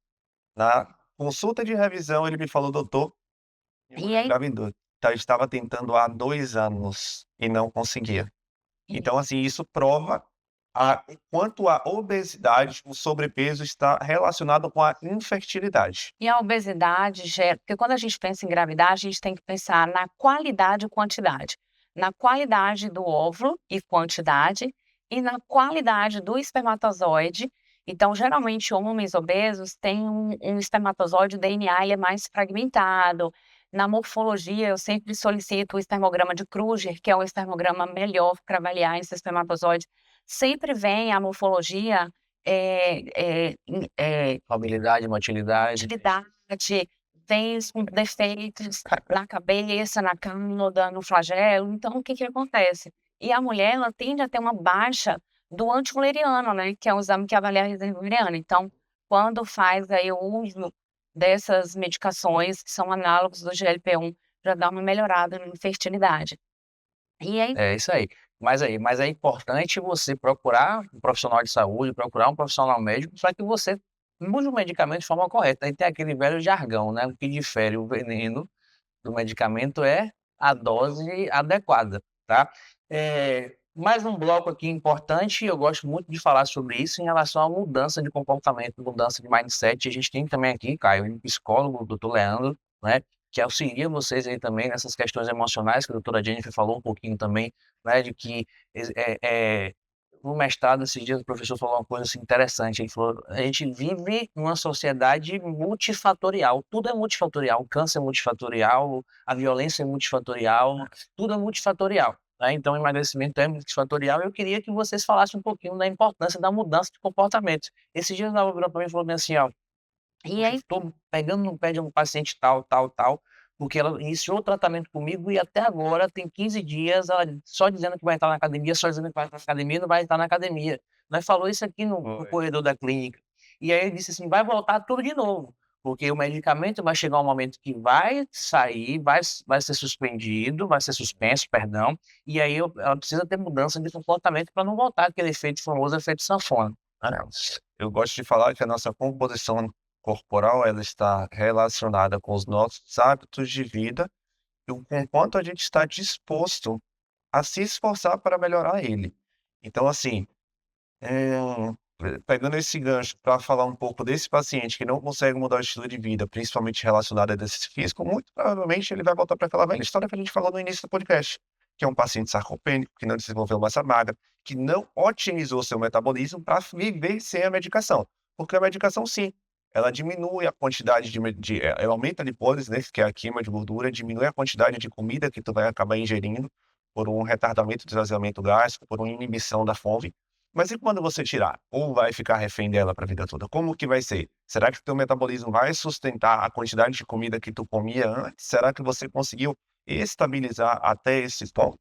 Na consulta de revisão, ele me falou: "Doutor, minha E mulher aí engravidou". Então, eu estava tentando há 2 anos e não conseguia. Então, assim, isso prova o quanto a obesidade, o sobrepeso está relacionado com a infertilidade. e a obesidade gera, porque quando a gente pensa em engravidar, a gente tem que pensar na qualidade e quantidade. Na qualidade do óvulo e quantidade, e na qualidade do espermatozoide. Então, geralmente, homens obesos têm um espermatozoide, o DNA ele é mais fragmentado. Na morfologia, eu sempre solicito o espermograma de Kruger, que é o espermograma melhor para avaliar esse espermatozoide. Sempre vem a morfologia Habilidade, motilidade. atividade, vem com defeitos na cabeça, na cauda, no flagelo. Então, o que que acontece? E a mulher, ela tende a ter uma baixa do antimulleriano, né, que é um exame que avalia a reserva mulleriana. Então, quando faz aí o uso dessas medicações, que são análogos do GLP-1, já dá uma melhorada na fertilidade. E aí É isso aí. Mas é importante você procurar um profissional de saúde, procurar um profissional médico, para que você use o medicamento de forma correta. Aí tem aquele velho jargão, né? O que difere o veneno do medicamento é a dose adequada, tá? Mais um bloco aqui importante, eu gosto muito de falar sobre isso em relação à mudança de comportamento, mudança de mindset. A gente tem também aqui, Caio, um psicólogo, o doutor Leandro, né? Que auxilia vocês aí também nessas questões emocionais, que a doutora Jennifer falou um pouquinho também, né? De que no mestrado, esses dias, o professor falou uma coisa assim, interessante. Ele falou: a gente vive numa sociedade multifatorial, tudo é multifatorial, o câncer é multifatorial, a violência é multifatorial, tudo é multifatorial. Né? Então, o emagrecimento é multifatorial. Eu queria que vocês falassem um pouquinho da importância da mudança de comportamento. Esses dias, ela virou para mim e falou bem assim: ó, e aí estou pegando no pé de um paciente tal, tal, tal, porque ela iniciou o tratamento comigo e até agora tem 15 dias, ela só dizendo que vai estar na academia, só dizendo que vai estar na academia, não vai estar na academia. Nós falou isso aqui no corredor da clínica. E aí ele disse assim: vai voltar tudo de novo, porque o medicamento vai chegar um momento que vai sair, vai ser suspendido, vai ser suspenso, perdão, e aí ela precisa ter mudança de comportamento para não voltar aquele efeito famoso, efeito sanfona. Eu gosto de falar que a nossa composição corporal, ela está relacionada com os nossos hábitos de vida e o quanto a gente está disposto a se esforçar para melhorar ele. Então, assim, pegando esse gancho para falar um pouco desse paciente que não consegue mudar o estilo de vida, principalmente relacionado a exercício físico, muito provavelmente ele vai voltar para aquela velha história que a gente falou no início do podcast, que é um paciente sarcopênico, que não desenvolveu massa magra, que não otimizou seu metabolismo para viver sem a medicação. Porque a medicação, sim, ela diminui a quantidade ela aumenta a lipólise, né, que é a queima de gordura, diminui a quantidade de comida que tu vai acabar ingerindo por um retardamento do esvaziamento gástrico, por uma inibição da fome. Mas e quando você tirar? Ou vai ficar refém dela para a vida toda? Como que vai ser? Será que o teu metabolismo vai sustentar a quantidade de comida que tu comia antes? Será que você conseguiu estabilizar até esse ponto?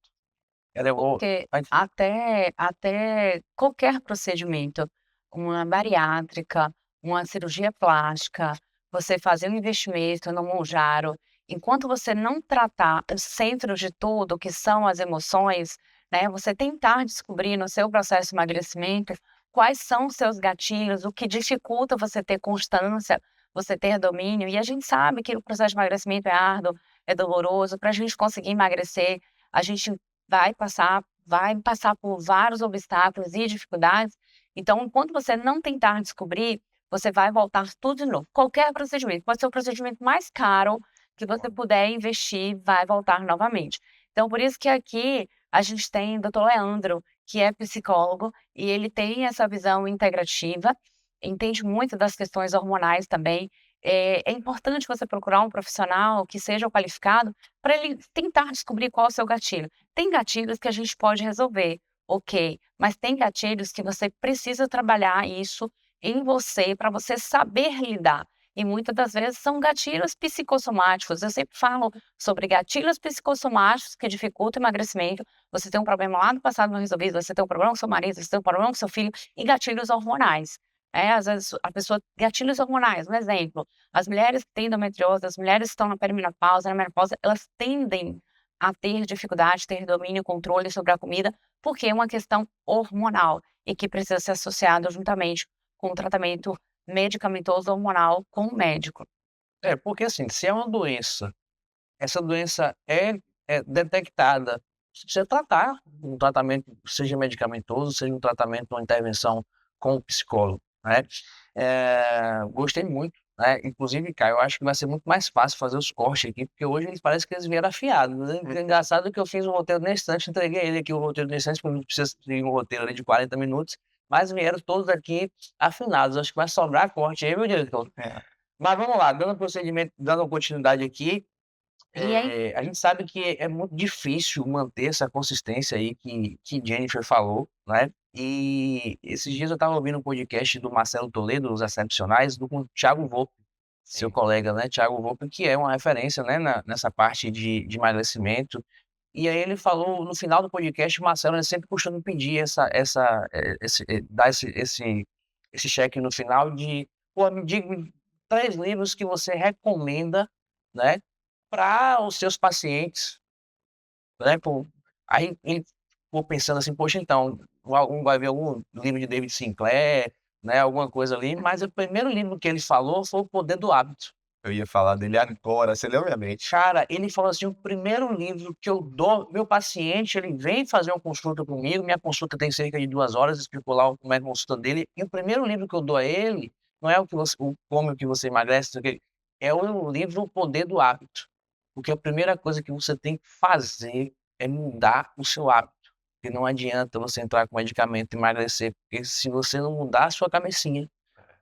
Ela eu vou Porque vai até qualquer procedimento, uma bariátrica, uma cirurgia plástica, você fazer um investimento no Mounjaro, enquanto você não tratar o centro de tudo, que são as emoções, né, você tentar descobrir no seu processo de emagrecimento quais são os seus gatilhos, o que dificulta você ter constância, você ter domínio. E a gente sabe que o processo de emagrecimento é árduo, é doloroso. Para a gente conseguir emagrecer, a gente vai passar por vários obstáculos e dificuldades. Então, enquanto você não tentar descobrir, você vai voltar tudo de novo. Qualquer procedimento, pode ser o procedimento mais caro que você puder investir, vai voltar novamente. Então, por isso que aqui a gente tem o doutor Leandro, que é psicólogo, e ele tem essa visão integrativa, entende muito das questões hormonais também. É importante você procurar um profissional que seja qualificado para ele tentar descobrir qual é o seu gatilho. Tem gatilhos que a gente pode resolver, ok, mas tem gatilhos que você precisa trabalhar isso em você para você saber lidar. E muitas das vezes são gatilhos psicossomáticos. Eu sempre falo sobre gatilhos psicossomáticos que dificultam o emagrecimento. Você tem um problema lá no passado não resolvido, você tem um problema com seu marido, você tem um problema com seu filho, e gatilhos hormonais. Às vezes a pessoa, gatilhos hormonais, um exemplo, as mulheres que têm endometriose, as mulheres que estão na perimenopausa, na menopausa, elas tendem a ter dificuldade, ter domínio e controle sobre a comida, porque é uma questão hormonal e que precisa ser associada juntamente com o tratamento medicamentoso hormonal com o médico. porque assim, se é uma doença, essa doença é detectada, você precisa tratar, um tratamento, seja medicamentoso, seja um tratamento, uma intervenção com o psicólogo, né. Gostei muito, né, inclusive, Caio, eu acho que vai ser muito mais fácil fazer os cortes aqui, porque hoje eles parece que eles vieram afiados, né. Engraçado que eu fiz um roteiro nesse instante, entreguei ele aqui o roteiro nesse instante, porque não precisa seguir um roteiro ali de 40 minutos, mas vieram todos aqui afinados, acho que vai sobrar corte aí, meu diretor. Mas vamos lá, dando procedimento, dando continuidade aqui, E aí, a gente sabe que é muito difícil manter essa consistência aí que Jennifer falou, né. E esses dias eu estava ouvindo um podcast do Marcelo Toledo, Os Excepcionais, com o Thiago Volpi, seu Sim. colega, né, Thiago Volpi, que é uma referência, né, nessa parte de emagrecimento. E aí ele falou, no final do podcast, o Marcelo, ele sempre costuma pedir dar esse cheque no final de: "Pô, me diga 3 livros que você recomenda, né, para os seus pacientes", né, pô. Aí ele ficou pensando assim: "Poxa, então, vai ver algum livro de David Sinclair, né, alguma coisa ali", mas o primeiro livro que ele falou foi O Poder do Hábito. Eu ia falar dele agora, você leu minha mente. Cara, ele falou assim: "O primeiro livro que eu dou meu paciente, ele vem fazer uma consulta comigo, minha consulta tem cerca de 2 horas", explicou lá como é a consulta dele, e o primeiro livro que eu dou a ele, não é o que você o Como que você emagrece, não sei o quê, é o livro O Poder do Hábito. Porque a primeira coisa que você tem que fazer é mudar o seu hábito, porque não adianta você entrar com medicamento e emagrecer, porque se você não mudar a sua cabecinha,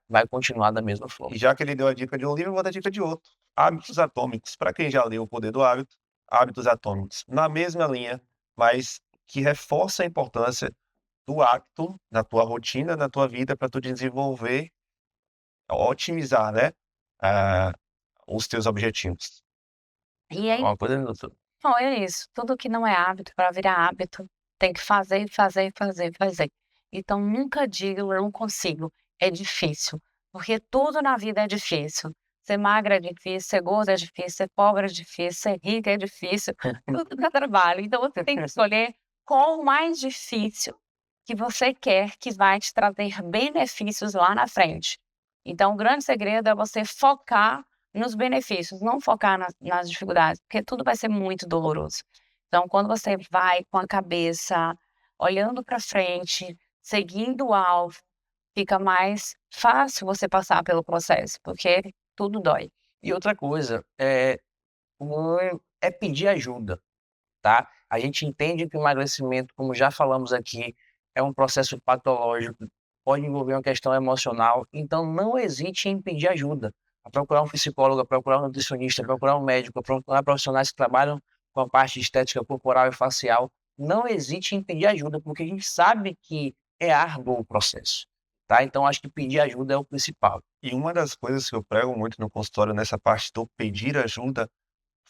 vai continuar da mesma forma. E já que ele deu a dica de um livro, eu vou dar a dica de outro. Hábitos Atômicos. Para quem já leu O Poder do Hábito, Hábitos Atômicos. Na mesma linha, mas que reforça a importância do hábito na tua rotina, na tua vida, para tu desenvolver, otimizar, né, ah, os teus objetivos. e aí, Uma coisa doutor. bom, é isso. Tudo que não é hábito, para virar hábito, tem que fazer, fazer, fazer, fazer. Então, nunca diga eu não consigo. É difícil, porque tudo na vida é difícil. Ser magra é difícil, ser gorda é difícil, ser pobre é difícil, ser rica é difícil. Tudo dá trabalho. Então, você tem que escolher qual o mais difícil que você quer que vai te trazer benefícios lá na frente. Então, o grande segredo é você focar nos benefícios, não focar nas dificuldades, porque tudo vai ser muito doloroso. Então, quando você vai com a cabeça olhando para frente, seguindo o alvo, fica mais fácil você passar pelo processo, porque tudo dói. E outra coisa, é pedir ajuda, tá? A gente entende que o emagrecimento, como já falamos aqui, é um processo patológico, pode envolver uma questão emocional, então não hesite em pedir ajuda, a procurar um psicólogo, a procurar um nutricionista, a procurar um médico, a procurar profissionais que trabalham com a parte de estética corporal e facial. Não hesite em pedir ajuda, porque a gente sabe que é árduo o processo, tá? Então, acho que pedir ajuda é o principal. E uma das coisas que eu prego muito no consultório nessa parte do pedir ajuda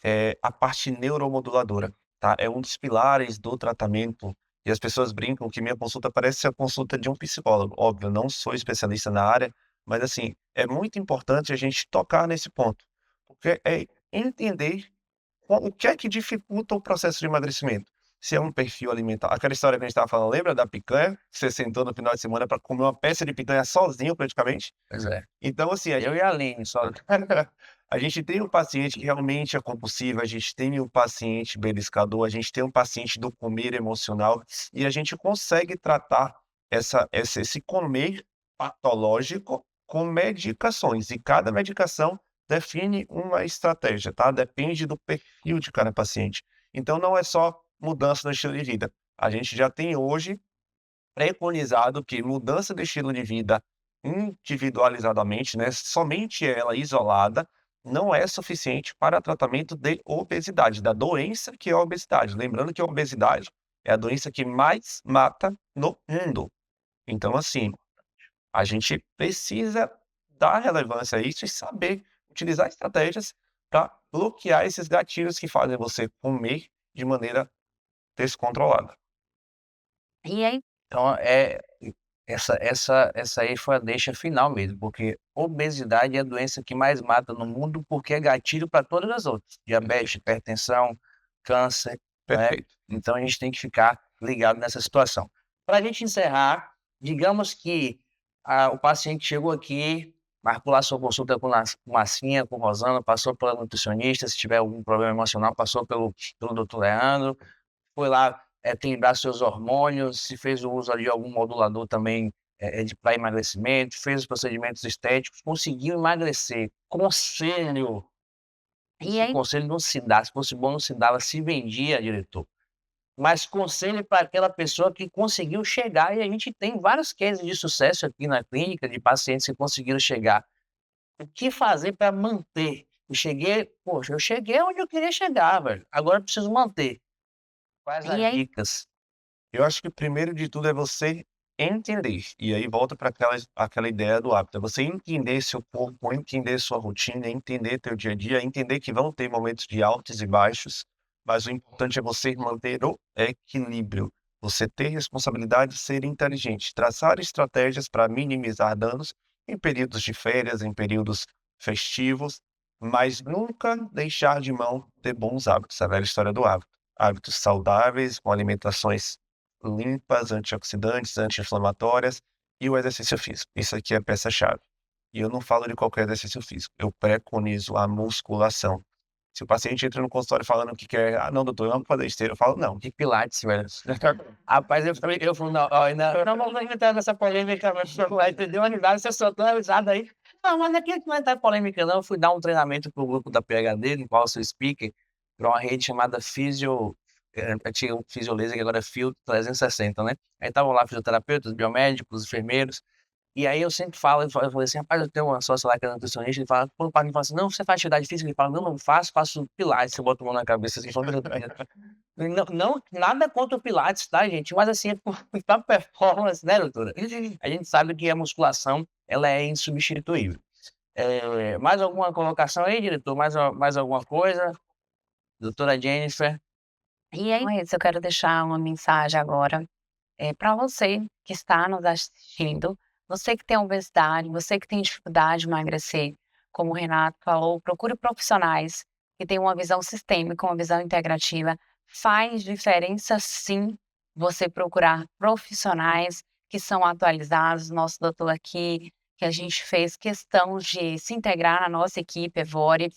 é a parte neuromoduladora, tá? É um dos pilares do tratamento e as pessoas brincam que minha consulta parece ser a consulta de um psicólogo. Óbvio, eu não sou especialista na área, mas assim, é muito importante a gente tocar nesse ponto, porque é entender o que é que dificulta o processo de emagrecimento. Se é um perfil alimentar. Aquela história que a gente estava falando, lembra da picanha? Você sentou no final de semana para comer uma peça de picanha sozinho, praticamente? Pois é. Então, assim, Eu e a Aline só. a gente tem um paciente que realmente é compulsivo, a gente tem um paciente beliscador, a gente tem um paciente do comer emocional, e a gente consegue tratar esse comer patológico com medicações, e cada medicação define uma estratégia, tá? Depende do perfil de cada paciente. Então, não é só mudança no estilo de vida. A gente já tem hoje preconizado que mudança de estilo de vida individualizadamente, né, somente ela isolada, não é suficiente para tratamento de obesidade, da doença que é a obesidade. Lembrando que a obesidade é a doença que mais mata no mundo. Então, assim, a gente precisa dar relevância a isso e saber utilizar estratégias para bloquear esses gatilhos que fazem você comer de maneira descontrolada. E aí, Então, essa aí foi a deixa final mesmo, porque obesidade é a doença que mais mata no mundo, porque é gatilho para todas as outras, diabetes, hipertensão, câncer, né? Perfeito. Então a gente tem que ficar ligado nessa situação. Para a gente encerrar, digamos que o paciente chegou aqui, marcou lá sua consulta com Massinha, com Rosana, passou pela nutricionista, se tiver algum problema emocional, passou pelo doutor Leandro, foi lá equilibrar seus hormônios, se fez o uso de algum modulador também para emagrecimento, fez os procedimentos estéticos, conseguiu emagrecer. Conselho, e esse aí conselho não se dá, se fosse bom não se dava, se vendia, diretor. Mas conselho para aquela pessoa que conseguiu chegar, e a gente tem vários cases de sucesso aqui na clínica, de pacientes que conseguiram chegar. O que fazer para manter? Eu cheguei onde eu queria chegar, velho. Agora eu preciso manter. Quais e as aí dicas? Eu acho que o primeiro de tudo é você entender, e aí volta para aquela ideia do hábito, é você entender seu corpo, entender sua rotina, entender teu dia a dia, entender que vão ter momentos de altos e baixos, mas o importante é você manter o equilíbrio, você ter responsabilidade, ser inteligente, traçar estratégias para minimizar danos em períodos de férias, em períodos festivos, mas nunca deixar de mão ter bons hábitos, a velha história do hábito. Hábitos saudáveis, com alimentações limpas, antioxidantes, anti-inflamatórias e o exercício físico. Isso aqui é a peça-chave. E eu não falo de qualquer exercício físico, eu preconizo a musculação. Se o paciente entra no consultório falando que quer, não, doutor, vamos fazer esteira, eu falo, não. De Pilates, velho. Rapaz, eu falo, não, ó, não vamos entrar nessa polêmica, mas vai entender uma risada, você soltou uma risada aí. Não, mas aqui não vai entrar em polêmica, não. Eu fui dar um treinamento pro grupo da PhD, no qual eu sou speaker, para uma rede chamada tinha o Fisiolaser, que agora é Fio 360, né? Aí estavam lá fisioterapeutas, biomédicos, enfermeiros. E aí eu sempre falo, eu falei assim, rapaz, eu tenho uma sócia lá que é nutricionista, ele fala, quando o pai me fala assim, não, você faz atividade física? Ele fala, não, não faço, faço pilates, eu boto a mão na cabeça assim, falo, não, não, nada contra o pilates, tá, gente? Mas assim, pra performance, né, doutora? A gente sabe que a musculação, ela é insubstituível. Mais alguma colocação aí, diretor? Mais alguma coisa? Doutora Jennifer? e aí é isso, eu quero deixar uma mensagem agora, para você que está nos assistindo, você que tem obesidade, você que tem dificuldade de emagrecer, como o Renato falou, procure profissionais que tenham uma visão sistêmica, uma visão integrativa. Faz diferença sim você procurar profissionais que são atualizados. Nosso doutor aqui, que a gente fez questão de se integrar na nossa equipe Evore,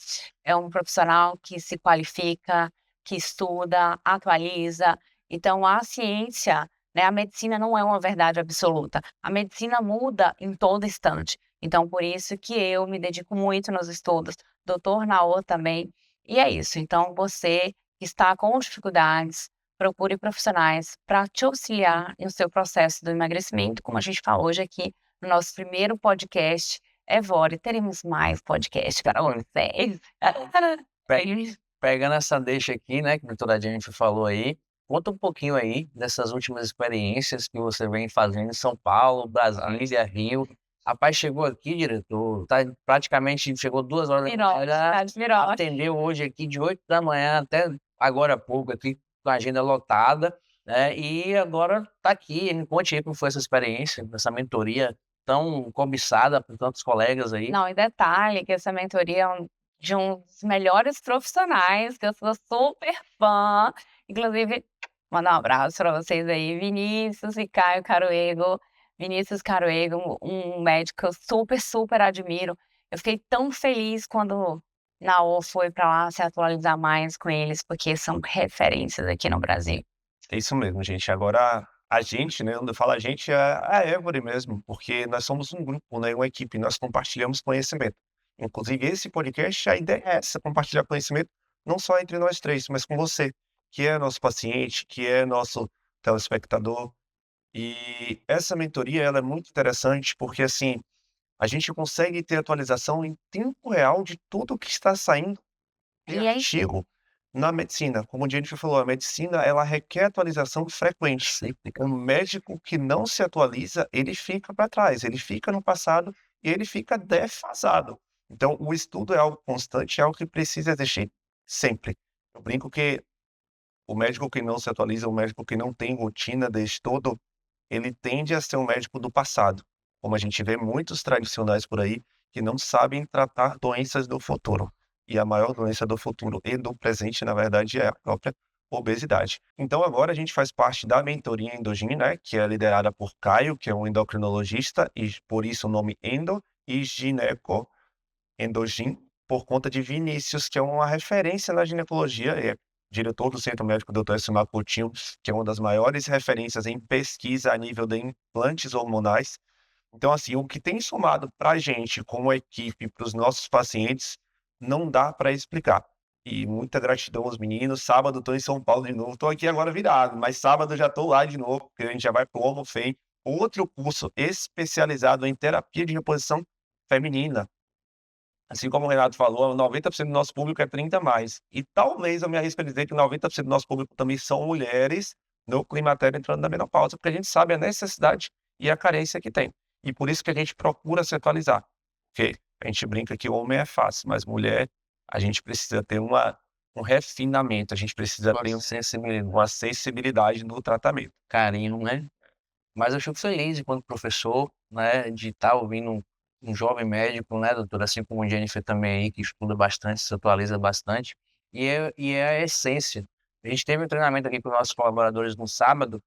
é um profissional que se qualifica, que estuda, atualiza. Então, a ciência, né, a medicina não é uma verdade absoluta. A medicina muda em todo instante. Então, por isso que eu me dedico muito nos estudos, doutor Naô também. E é isso. Então, você que está com dificuldades, procure profissionais para te auxiliar no seu processo do emagrecimento, como a gente falou hoje aqui no nosso primeiro podcast. Evore, teremos mais podcast para vocês. Pegando essa deixa aqui, né, que a doutora Jennifer falou aí, Conta um pouquinho aí dessas últimas experiências que você vem fazendo em São Paulo, Brasília, Rio. Rapaz, chegou aqui, diretor, tá, praticamente chegou 2 horas da Mirote, manhã, tá de mirote. atendeu hoje aqui de 8 da manhã até agora há pouco aqui com a agenda lotada, né? E agora tá aqui. Me conte aí como foi essa experiência, essa mentoria tão cobiçada por tantos colegas aí. Não, e detalhe que essa mentoria é de um dos melhores profissionais, que eu sou super fã. Inclusive, mandar um abraço para vocês aí, Vinícius e Caio Caruego. Vinícius Caruego, um médico que eu super, super admiro. Eu fiquei tão feliz quando Naô foi para lá se atualizar mais com eles, porque são referências aqui no Brasil. É isso mesmo, gente. Agora, a gente, né, quando eu falo a gente, é a Évore mesmo, porque nós somos um grupo, né, uma equipe, nós compartilhamos conhecimento. Inclusive, esse podcast, a ideia é essa, compartilhar conhecimento não só entre nós três, mas com você, que é nosso paciente, que é nosso telespectador. E essa mentoria, ela é muito interessante porque, assim, a gente consegue ter atualização em tempo real de tudo que está saindo de E aí, artigo na medicina. Como o Jennifer falou, a medicina ela requer atualização frequente. Sempre. O médico que não se atualiza, ele fica para trás, ele fica no passado e ele fica defasado. Então, o estudo é algo constante, é algo que precisa existir sempre. Eu brinco que o médico que não se atualiza, o médico que não tem rotina de estudo, ele tende a ser um médico do passado. Como a gente vê muitos tradicionais por aí que não sabem tratar doenças do futuro. E a maior doença do futuro e do presente, na verdade, é a própria obesidade. Então, agora a gente faz parte da mentoria Endogin, né, que é liderada por Caio, que é um endocrinologista, e por isso o nome Endo, e Gineco Endogin, por conta de Vinícius, que é uma referência na ginecologia, é diretor do Centro Médico Dr. Simar Coutinho, que é uma das maiores referências em pesquisa a nível de implantes hormonais. Então, assim, o que tem somado para a gente, como equipe, para os nossos pacientes, não dá para explicar. E muita gratidão aos meninos. Sábado estou em São Paulo de novo. Estou aqui agora virado, mas sábado já estou lá de novo, porque a gente já vai para o Homofem, outro curso especializado em terapia de reposição feminina. Assim como o Renato falou, 90% do nosso público é 30 mais. E talvez eu me arrisco a dizer que 90% do nosso público também são mulheres no climatério entrando na menopausa, porque a gente sabe a necessidade e a carência que tem. E por isso que a gente procura se atualizar. Porque a gente brinca que homem é fácil, mas mulher, a gente precisa ter um refinamento, a gente precisa ter uma sensibilidade no tratamento. Carinho, né? Mas eu fico feliz enquanto professor, né, de estar ouvindo um jovem médico, né, doutor, assim como o Jennifer também aí, que estuda bastante, se atualiza bastante, e é a essência. A gente teve um treinamento aqui com os nossos colaboradores no sábado,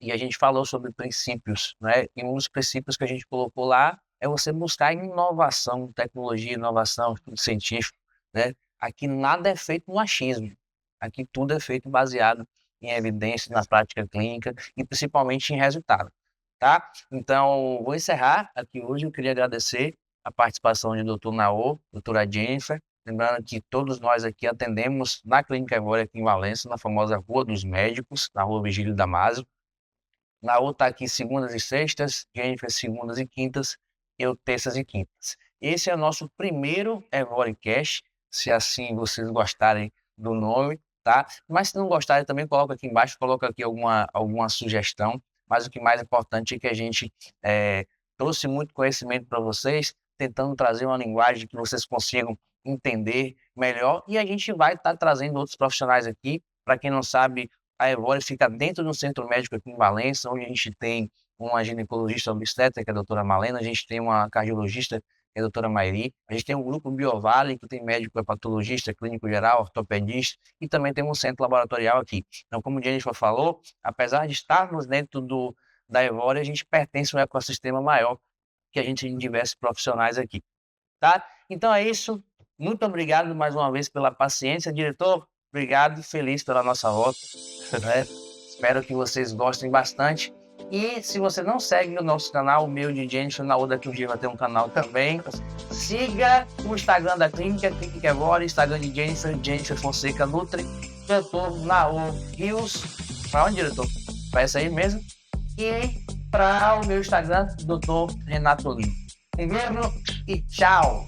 e a gente falou sobre princípios, né, e um dos princípios que a gente colocou lá é você buscar inovação, tecnologia, inovação, estudo científico, né? Aqui nada é feito no achismo, aqui tudo é feito baseado em evidências, na prática clínica e principalmente em resultado, tá? Então, vou encerrar aqui hoje. Eu queria agradecer a participação de Dr. Naô, doutora Jennifer, lembrando que todos nós aqui atendemos na Clínica Evore aqui em Valença, na famosa Rua dos Médicos, na Rua Vigílio Damasio. Naô está aqui segundas e sextas, Jennifer segundas e quintas, eu terças e quintas. Esse é o nosso primeiro Evorecast, se assim vocês gostarem do nome, tá? Mas se não gostarem também coloca aqui embaixo, coloca aqui alguma sugestão, mas o que mais importante é que a gente trouxe muito conhecimento para vocês, tentando trazer uma linguagem que vocês consigam entender melhor, e a gente vai estar trazendo outros profissionais aqui. Para quem não sabe, a Evore fica dentro de um centro médico aqui em Valença, onde a gente tem uma ginecologista obstetra, que é a doutora Malena, a gente tem uma cardiologista, que é a doutora Mairi, a gente tem um grupo Biovale, que tem médico hepatologista, clínico geral, ortopedista, e também tem um centro laboratorial aqui. Então, como o Jennifer falou, apesar de estarmos dentro da Evore, a gente pertence a um ecossistema maior, que a gente tem diversos profissionais aqui, tá? Então é isso, muito obrigado mais uma vez pela paciência, diretor, obrigado, feliz pela nossa volta, né? Espero que vocês gostem bastante. E se você não segue o nosso canal, o meu de Jennifer Naô, daqui um dia vai ter um canal também. Siga o Instagram da Clínica Evore, Instagram de Jennifer Fonseca Nutri, diretor Naô Rios. Para onde, diretor? Para essa aí mesmo. E para o meu Instagram, Dr. Renato Lima. Um beijo e tchau!